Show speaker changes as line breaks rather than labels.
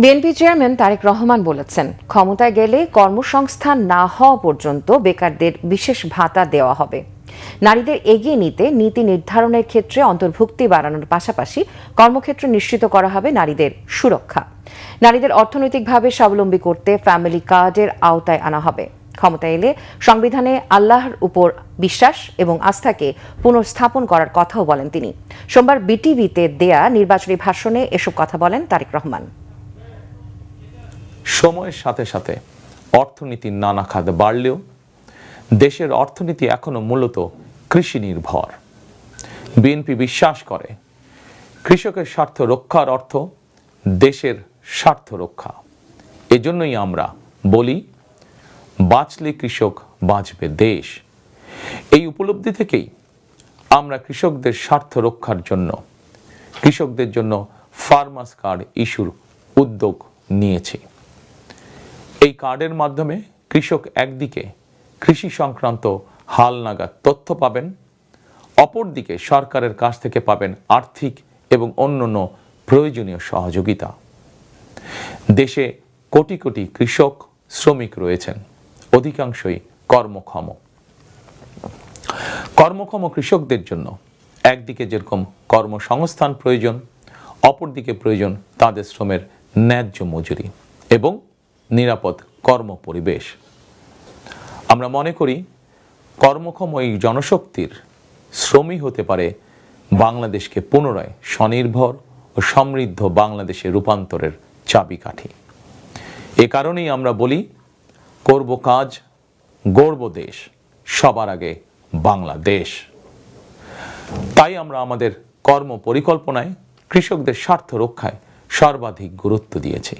BNP chairman Tarique Rahman বলেছেন, ক্ষমতায় গেলে কর্মসংস্থান না হওয়া পর্যন্ত বেকারদের বিশেষ ভাতা দেওয়া হবে। নারীদের এগিয়ে নিতে নীতি নির্ধারণের ক্ষেত্রে অন্তর্ভুক্তি বাড়ানোর পাশাপাশি কর্মক্ষেত্র নিশ্চিত করা হবে নারীদের সুরক্ষা। নারীদের অর্থনৈতিকভাবে স্বাবলম্বী করতে ফ্যামিলি কার্ডের আওতায় আনা হবে। ক্ষমতা এলে সংবিধানে আল্লাহর উপর বিশ্বাস এবং আস্থাকে পুনর্স্থাপন করার কথাও বলেন তিনি। সোমবার বিটিভিতে দেয়া নির্বাচনী ভাষণে এসব কথা বলেন তারেক রহমান।
সময়ের সাথে সাথে অর্থনীতির নানা খাত বাড়লেও দেশের অর্থনীতি এখনো মূলত কৃষি নির্ভর। বিএনপি বিশ্বাস করে কৃষকের স্বার্থ রক্ষার অর্থ দেশের স্বার্থ রক্ষা। এজন্যই আমরা বলি, বাঁচলে কৃষক বাঁচবে দেশ। এই উপলব্ধি থেকেই আমরা কৃষকদের স্বার্থ রক্ষার জন্য কৃষকদের জন্য ফার্মার্স কার্ড ইস্যুর উদ্যোগ নিয়েছি। এই কার্ডের মাধ্যমে কৃষক একদিকে কৃষি সংক্রান্ত হালনাগাদ তথ্য পাবেন, অপরদিকে সরকারের কাছ থেকে পাবেন আর্থিক এবং অন্যান্য প্রয়োজনীয় সহযোগিতা। দেশে কোটি কোটি কৃষক শ্রমিক রয়েছেন, অধিকাংশই কর্মক্ষম। কর্মক্ষম কৃষকদের জন্য একদিকে যেরকম কর্মসংস্থান প্রয়োজন, অপরদিকে প্রয়োজন তাদের শ্রমের ন্যায্য মজুরি এবং নিরাপদ কর্মপরিবেশ। আমরা মনে করি কর্মক্ষম এই জনশক্তির শ্রমই হতে পারে বাংলাদেশকে পুনরায় স্বনির্ভর ও সমৃদ্ধ বাংলাদেশে রূপান্তরের চাবিকাঠি। এ কারণেই আমরা বলি, করব কাজ, গড়ব দেশ, সবার আগে বাংলাদেশ। তাই আমরা আমাদের কর্ম পরিকল্পনায় কৃষকদের স্বার্থ রক্ষায় সর্বাধিক গুরুত্ব দিয়েছি।